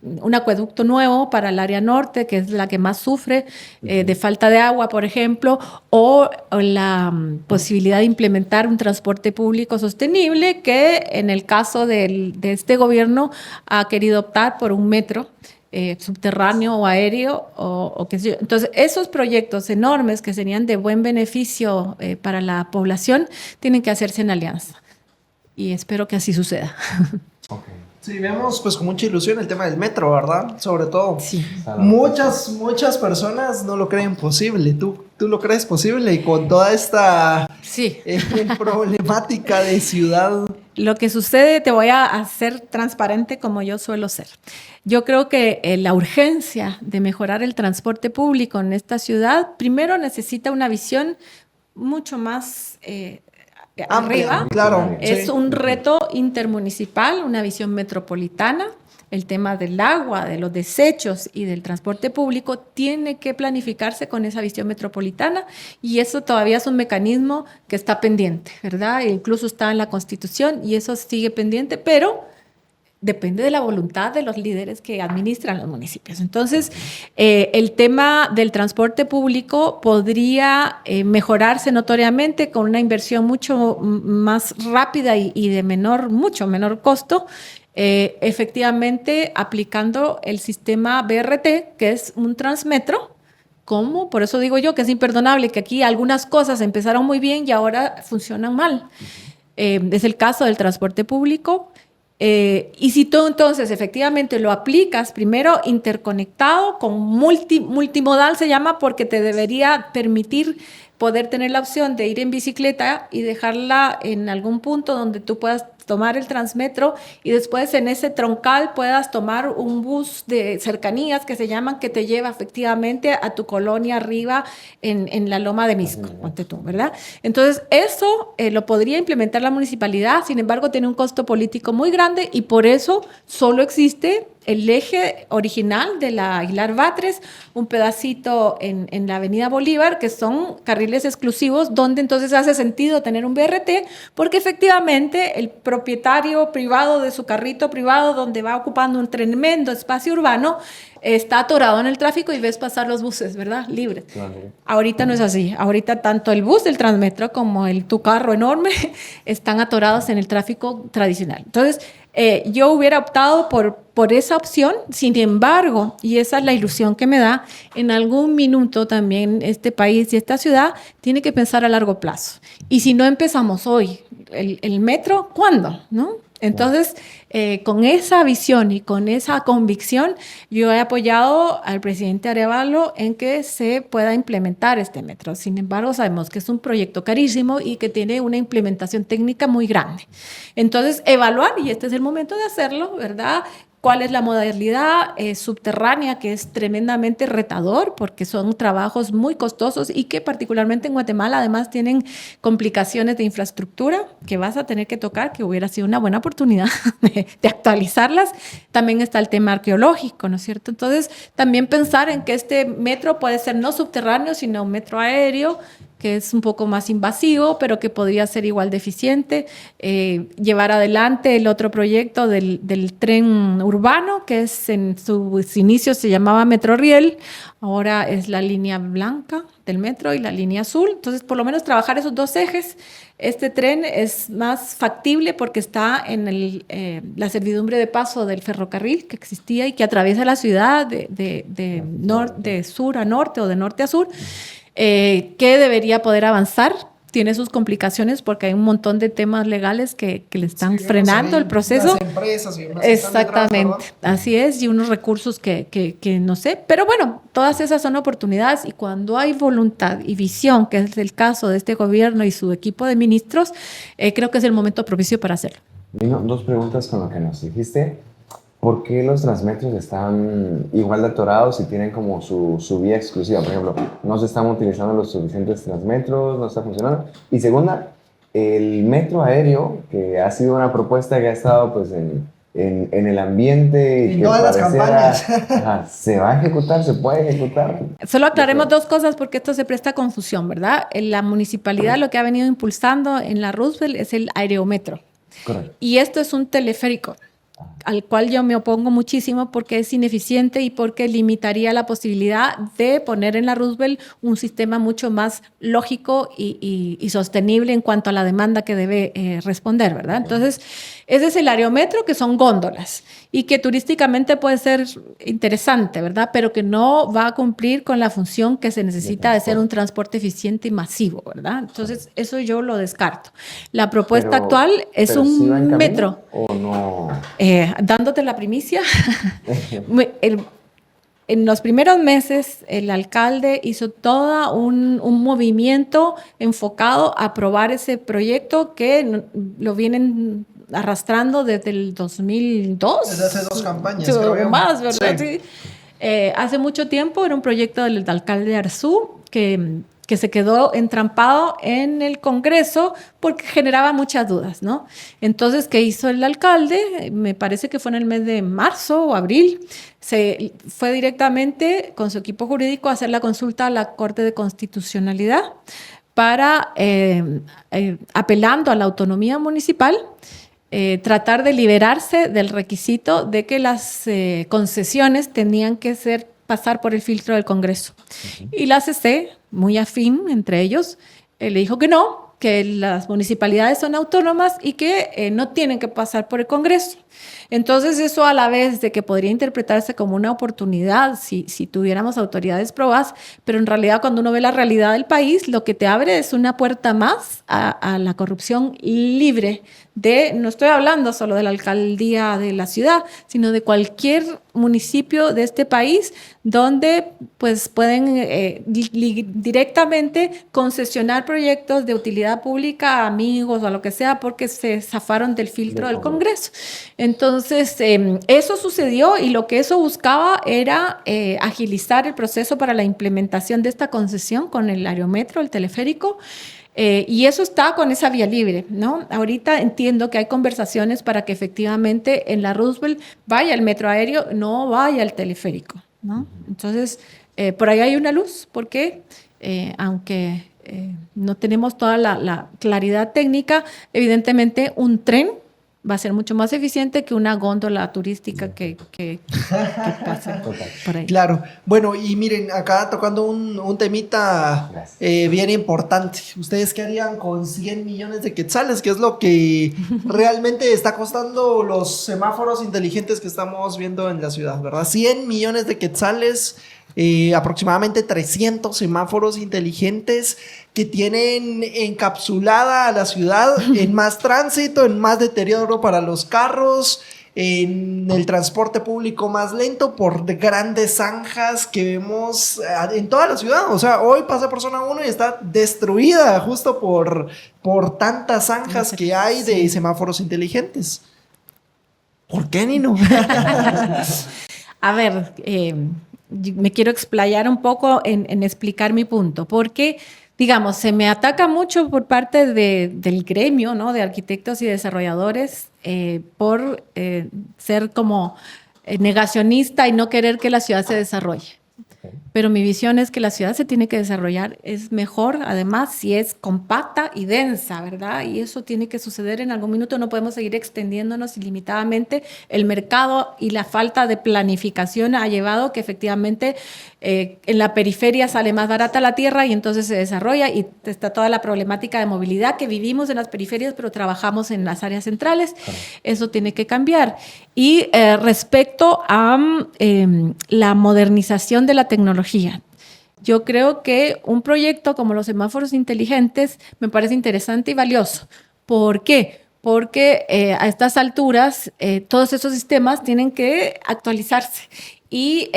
un acueducto nuevo para el área norte, que es la que más sufre de falta de agua, por ejemplo, o la posibilidad de implementar un transporte público sostenible que en el caso de este gobierno ha querido optar por un metro subterráneo o aéreo o qué sé yo. Entonces, esos proyectos enormes que serían de buen beneficio para la población tienen que hacerse en alianza y espero que así suceda. Sí, vemos pues con mucha ilusión el tema del metro, ¿verdad? Sobre todo. Sí. Muchas personas no lo creen posible. ¿Tú lo crees posible? Y con toda esta problemática de ciudad. Lo que sucede, te voy a hacer transparente como yo suelo ser. Yo creo que la urgencia de mejorar el transporte público en esta ciudad, primero necesita una visión mucho más arriba. Claro. Es un reto intermunicipal, una visión metropolitana. El tema del agua, de los desechos y del transporte público tiene que planificarse con esa visión metropolitana y eso todavía es un mecanismo que está pendiente, ¿verdad? E incluso está en la Constitución y eso sigue pendiente, pero depende de la voluntad de los líderes que administran los municipios. Entonces, el tema del transporte público podría mejorarse notoriamente con una inversión mucho más rápida y de mucho menor costo, efectivamente aplicando el sistema BRT, que es un transmetro. ¿Cómo? Por eso digo yo que es imperdonable que aquí algunas cosas empezaron muy bien y ahora funcionan mal. Es el caso del transporte público. Y si tú entonces efectivamente lo aplicas, primero interconectado con multimodal se llama, porque te debería permitir poder tener la opción de ir en bicicleta y dejarla en algún punto donde tú puedas tomar el Transmetro y después en ese troncal puedas tomar un bus de cercanías que se llaman, que te lleva efectivamente a tu colonia arriba en la Loma de Misco, ponte tú, ¿verdad? Entonces eso lo podría implementar la municipalidad, sin embargo tiene un costo político muy grande y por eso solo existe el eje original de la Aguilar Batres, un pedacito en la Avenida Bolívar, que son carriles exclusivos, donde entonces hace sentido tener un BRT, porque efectivamente el propietario privado de su carrito privado, donde va ocupando un tremendo espacio urbano, está atorado en el tráfico y ves pasar los buses, ¿verdad? Libres. Claro. Ahorita no es así. Ahorita tanto el bus del Transmetro como tu carro enorme están atorados en el tráfico tradicional. Entonces, yo hubiera optado por esa opción. Sin embargo, y esa es la ilusión que me da, en algún minuto también este país y esta ciudad tiene que pensar a largo plazo. Y si no empezamos hoy el metro, ¿cuándo? ¿No? Entonces, con esa visión y con esa convicción, yo he apoyado al presidente Arévalo en que se pueda implementar este metro. Sin embargo, sabemos que es un proyecto carísimo y que tiene una implementación técnica muy grande. Entonces, evaluar, y este es el momento de hacerlo, ¿verdad? ¿Cuál es la modalidad subterránea, que es tremendamente retador porque son trabajos muy costosos y que particularmente en Guatemala además tienen complicaciones de infraestructura que vas a tener que tocar, que hubiera sido una buena oportunidad de actualizarlas? También está el tema arqueológico, ¿no es cierto? Entonces, también pensar en que este metro puede ser no subterráneo, sino un metro aéreo, que es un poco más invasivo, pero que podría ser igual de eficiente. Llevar adelante el otro proyecto del tren urbano, que es en sus inicios se llamaba Metroriel, ahora es la línea blanca del metro y la línea azul. Entonces, por lo menos trabajar esos dos ejes. Este tren es más factible porque está en la servidumbre de paso del ferrocarril que existía y que atraviesa la ciudad de sur a norte o de norte a sur. Que debería poder avanzar. Tiene sus complicaciones porque hay un montón de temas legales que le están frenando el proceso. Las empresas y demás. Exactamente, Detrás, así es, y unos recursos que no sé, pero bueno, todas esas son oportunidades y cuando hay voluntad y visión, que es el caso de este gobierno y su equipo de ministros, creo que es el momento propicio para hacerlo. Dino, dos preguntas con lo que nos dijiste. ¿Por qué los Transmetros están igual de atorados y tienen como su vía exclusiva? Por ejemplo, no se están utilizando los suficientes Transmetros, no está funcionando. Y segunda, el metro aéreo, que ha sido una propuesta que ha estado pues en el ambiente. En todas las campañas. ¿Se va a ejecutar? ¿Se puede ejecutar? Solo aclaremos dos cosas porque esto se presta a confusión, ¿verdad? La municipalidad lo que ha venido impulsando en la Roosevelt es el aerometro. Correcto. Y esto es un teleférico, al cual yo me opongo muchísimo porque es ineficiente y porque limitaría la posibilidad de poner en la Roosevelt un sistema mucho más lógico y sostenible en cuanto a la demanda que debe responder, ¿verdad? Entonces, ese es el aerometro, que son góndolas y que turísticamente puede ser interesante, ¿verdad? Pero que no va a cumplir con la función que se necesita de ser un transporte eficiente y masivo, ¿verdad? Entonces, eso yo lo descarto. La propuesta actual es un ¿sí va en camino metro. ¿O no? Dándote la primicia, en los primeros meses el alcalde hizo todo un movimiento enfocado a aprobar ese proyecto que lo vienen arrastrando desde el 2002. Desde hace 2 campañas. O más, ¿verdad? Sí. Sí. Hace mucho tiempo era un proyecto del alcalde Arzú que se quedó entrampado en el Congreso porque generaba muchas dudas, ¿no? Entonces, ¿qué hizo el alcalde? Me parece que fue en el mes de marzo o abril. Se fue directamente con su equipo jurídico a hacer la consulta a la Corte de Constitucionalidad para, apelando a la autonomía municipal, tratar de liberarse del requisito de que las concesiones tenían que pasar por el filtro del Congreso. Y la CC, muy afín entre ellos, le dijo que no, que las municipalidades son autónomas y que no tienen que pasar por el Congreso. Entonces, eso a la vez de que podría interpretarse como una oportunidad si tuviéramos autoridades probadas, pero en realidad cuando uno ve la realidad del país, lo que te abre es una puerta más a la corrupción libre no estoy hablando solo de la alcaldía de la ciudad, sino de cualquier municipio de este país donde pues pueden directamente concesionar proyectos de utilidad pública a amigos o a lo que sea porque se zafaron del filtro del Congreso. Entonces, eso sucedió y lo que eso buscaba era agilizar el proceso para la implementación de esta concesión con el aerometro, el teleférico. Y eso está con esa vía libre, ¿no? Ahorita entiendo que hay conversaciones para que efectivamente en la Roosevelt vaya el metro aéreo, no vaya el teleférico, ¿no? Entonces, por ahí hay una luz, porque aunque no tenemos toda la claridad técnica, evidentemente un tren va a ser mucho más eficiente que una góndola turística que pasa por ahí. Claro. Bueno, y miren, acá tocando un temita bien importante. ¿Ustedes qué harían con 100 millones de quetzales? ¿Qué es lo que realmente está costando los semáforos inteligentes que estamos viendo en la ciudad, verdad? 100 millones de quetzales, aproximadamente 300 semáforos inteligentes que tienen encapsulada a la ciudad en más tránsito, en más deterioro para los carros, en el transporte público más lento por grandes zanjas que vemos en toda la ciudad. O sea, hoy pasa por zona 1 y está destruida justo por tantas zanjas que hay de semáforos inteligentes. ¿Por qué, Nino? A ver, me quiero explayar un poco en explicar mi punto, porque, digamos, se me ataca mucho por parte del gremio, ¿no?, de arquitectos y desarrolladores por ser como negacionista y no querer que la ciudad se desarrolle. Pero mi visión es que la ciudad se tiene que desarrollar, es mejor, además, si es compacta y densa, ¿verdad? Y eso tiene que suceder en algún minuto, no podemos seguir extendiéndonos ilimitadamente. El mercado y la falta de planificación ha llevado que efectivamente en la periferia sale más barata la tierra y entonces se desarrolla y está toda la problemática de movilidad que vivimos en las periferias, pero trabajamos en las áreas centrales. Eso tiene que cambiar. Y respecto a la modernización de la tecnología, yo creo que un proyecto como los semáforos inteligentes me parece interesante y valioso. ¿Por qué? Porque a estas alturas todos esos sistemas tienen que actualizarse y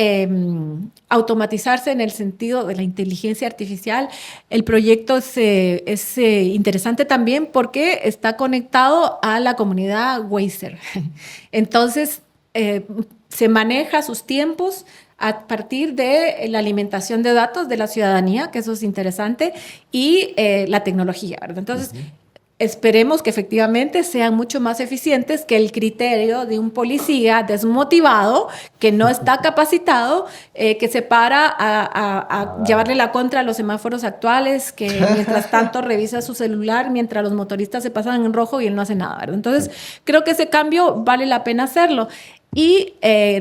automatizarse en el sentido de la inteligencia artificial. El proyecto es interesante también porque está conectado a la comunidad Weiser. Entonces, se maneja sus tiempos a partir de la alimentación de datos de la ciudadanía, que eso es interesante, y la tecnología, ¿verdad? Entonces, esperemos que efectivamente sean mucho más eficientes que el criterio de un policía desmotivado que no está capacitado, que se para a llevarle la contra a los semáforos actuales, que mientras tanto revisa su celular mientras los motoristas se pasan en rojo y él no hace nada, ¿verdad? Entonces, creo que ese cambio vale la pena hacerlo. Y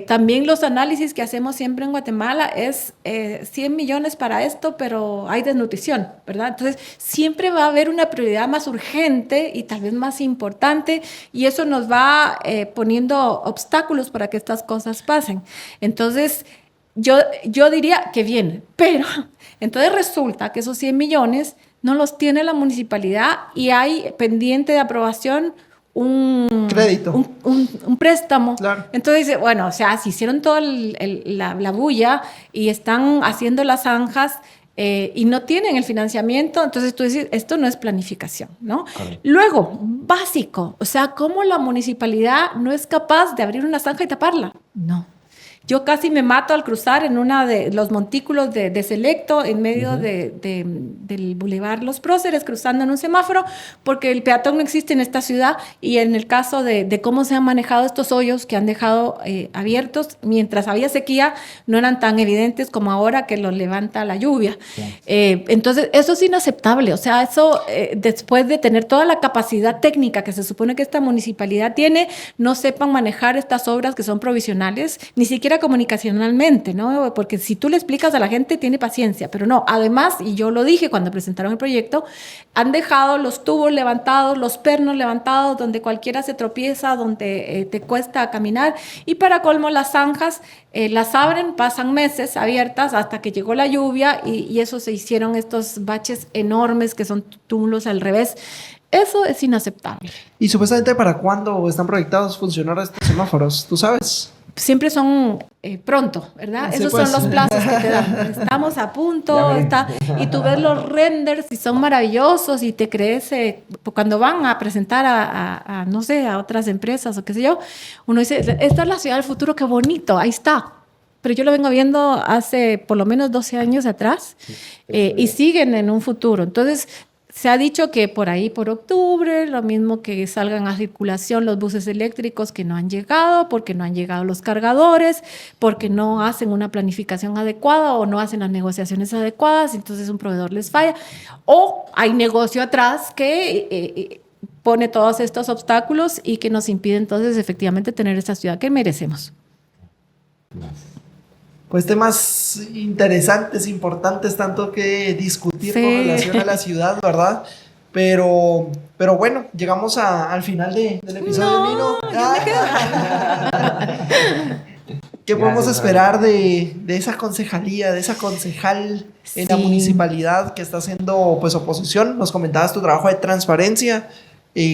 también los análisis que hacemos siempre en Guatemala es 100 millones para esto, pero hay desnutrición, ¿verdad? Entonces, siempre va a haber una prioridad más urgente y tal vez más importante, y eso nos va poniendo obstáculos para que estas cosas pasen. Entonces, yo diría que bien, pero entonces resulta que esos 100 millones no los tiene la municipalidad y hay pendiente de aprobación un crédito, un préstamo. Claro. Entonces dice, bueno, o sea, si hicieron toda la bulla y están haciendo las zanjas y no tienen el financiamiento, entonces tú dices, esto no es planificación, ¿no? Claro. Luego, básico, o sea, ¿cómo la municipalidad no es capaz de abrir una zanja y taparla? No. Yo casi me mato al cruzar en uno de los montículos de Selecto, en medio del Boulevard Los Próceres, cruzando en un semáforo, porque el peatón no existe en esta ciudad, y en el caso de cómo se han manejado estos hoyos que han dejado abiertos, mientras había sequía, no eran tan evidentes como ahora que los levanta la lluvia. Entonces, eso es inaceptable. O sea, eso, después de tener toda la capacidad técnica que se supone que esta municipalidad tiene, no sepan manejar estas obras que son provisionales, ni siquiera comunicacionalmente, ¿no? Porque si tú le explicas a la gente, tiene paciencia, pero no. Además, y yo lo dije cuando presentaron el proyecto, han dejado los tubos levantados, los pernos levantados, donde cualquiera se tropieza, donde te cuesta caminar, y para colmo las zanjas las abren, pasan meses abiertas hasta que llegó la lluvia y eso se hicieron estos baches enormes que son túmulos al revés. Eso es inaceptable. ¿Y supuestamente para cuándo están proyectados funcionar estos semáforos? ¿Tú sabes? Siempre son pronto, ¿verdad? Sí, esos pues son los plazos que te dan. Estamos a punto, y tú ves los renders y son maravillosos y te crees, cuando van a presentar a no sé, a otras empresas o qué sé yo, uno dice, esta es la ciudad del futuro, qué bonito, ahí está. Pero yo lo vengo viendo hace por lo menos 12 años atrás, y siguen en un futuro. Entonces, se ha dicho que por ahí, por octubre, lo mismo que salgan a circulación los buses eléctricos que no han llegado, porque no han llegado los cargadores, porque no hacen una planificación adecuada o no hacen las negociaciones adecuadas, entonces un proveedor les falla. O hay negocio atrás que pone todos estos obstáculos y que nos impide entonces efectivamente tener esta ciudad que merecemos. Pues temas interesantes, importantes, tanto que discutir con relación a la ciudad, ¿verdad? Pero bueno, llegamos al final del episodio, Nino. ¿Qué podemos Gracias, esperar de esa concejalía, de esa concejal en la Sí. municipalidad que está haciendo pues oposición? Nos comentabas tu trabajo de transparencia.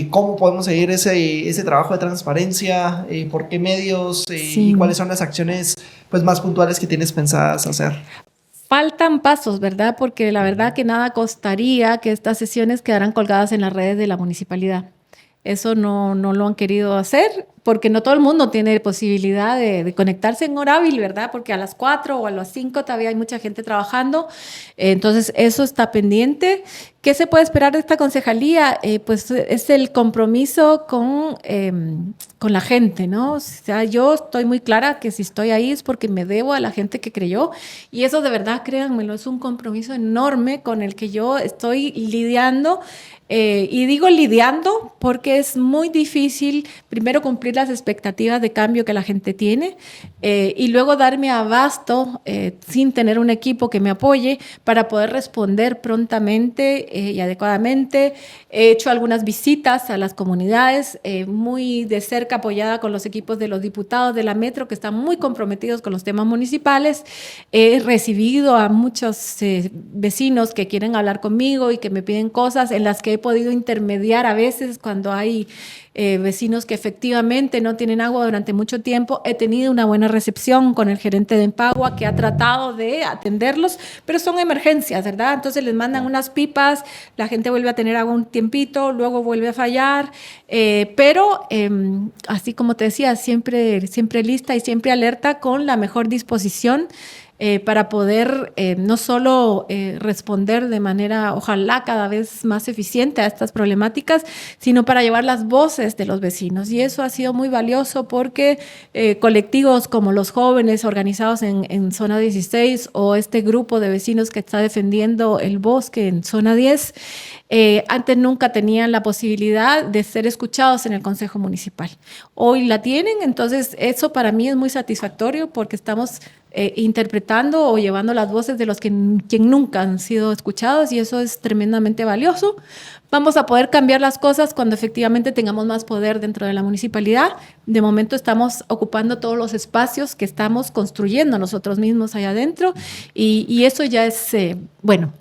¿Cómo podemos seguir ese trabajo de transparencia? ¿Por qué medios? Sí. ¿Y cuáles son las acciones pues, más puntuales que tienes pensadas hacer? Faltan pasos, ¿verdad? Porque la verdad que nada costaría que estas sesiones quedaran colgadas en las redes de la municipalidad. Eso no lo han querido hacer porque no todo el mundo tiene posibilidad de conectarse en hora hábil, ¿verdad? Porque a las 4 o a las 5 todavía hay mucha gente trabajando. Entonces, eso está pendiente. ¿Qué se puede esperar de esta concejalía? Pues es el compromiso con la gente, ¿no? O sea, yo estoy muy clara que si estoy ahí es porque me debo a la gente que creyó. Y eso de verdad, créanmelo, es un compromiso enorme con el que yo estoy lidiando. Y digo lidiando porque es muy difícil primero cumplir las expectativas de cambio que la gente tiene y luego darme abasto sin tener un equipo que me apoye para poder responder prontamente y adecuadamente. He hecho algunas visitas a las comunidades muy de cerca apoyada con los equipos de los diputados de la Metro que están muy comprometidos con los temas municipales. He recibido a muchos vecinos que quieren hablar conmigo y que me piden cosas en las que he podido intermediar a veces cuando hay vecinos que efectivamente no tienen agua durante mucho tiempo. He tenido una buena recepción con el gerente de Empagua que ha tratado de atenderlos, pero son emergencias, ¿verdad? Entonces les mandan unas pipas, la gente vuelve a tener agua un tiempito, luego vuelve a fallar, pero así como te decía, siempre lista y siempre alerta con la mejor disposición para poder no solo responder de manera, ojalá, cada vez más eficiente a estas problemáticas, sino para llevar las voces de los vecinos. Y eso ha sido muy valioso porque colectivos como los jóvenes organizados en Zona 16 o este grupo de vecinos que está defendiendo el bosque en Zona 10, antes nunca tenían la posibilidad de ser escuchados en el Consejo Municipal. Hoy la tienen, entonces eso para mí es muy satisfactorio porque estamos interpretando o llevando las voces de los quien nunca han sido escuchados y eso es tremendamente valioso. Vamos a poder cambiar las cosas cuando efectivamente tengamos más poder dentro de la municipalidad. De momento estamos ocupando todos los espacios que estamos construyendo nosotros mismos allá adentro y eso ya es bueno.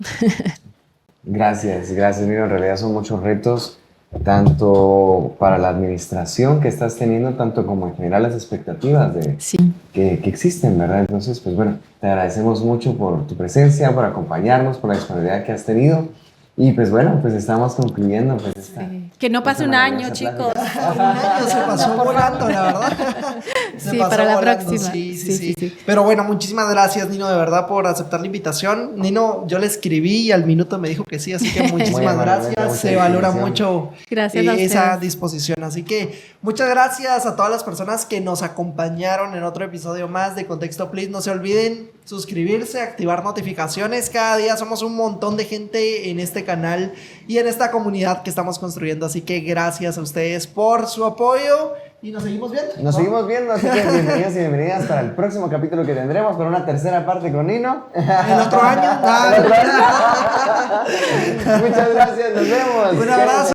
Gracias, Nino. En realidad son muchos retos, tanto para la administración que estás teniendo, tanto como en general las expectativas Sí. que existen, ¿verdad? Entonces, pues bueno, te agradecemos mucho por tu presencia, por acompañarnos, por la disponibilidad que has tenido. Y pues bueno, pues estamos concluyendo. Pues esta, que no pase un año, chicos. Un año se pasó volando, la verdad. Sí, para la próxima. Sí. Pero bueno, muchísimas gracias, Nino, de verdad, por aceptar la invitación. Nino, yo le escribí y al minuto me dijo que sí, así que muchísimas gracias. Se valora mucho esa disposición. Así que muchas gracias a todas las personas que nos acompañaron en otro episodio más de Contexto Please. No se olviden suscribirse, activar notificaciones. Cada día somos un montón de gente en este canal y en esta comunidad que estamos construyendo. Así que gracias a ustedes por su apoyo y nos seguimos viendo. Seguimos viendo, así que bienvenidos y bienvenidas para el próximo capítulo que tendremos, para una tercera parte con Nino. El otro año. Muchas gracias, nos vemos. Un abrazo.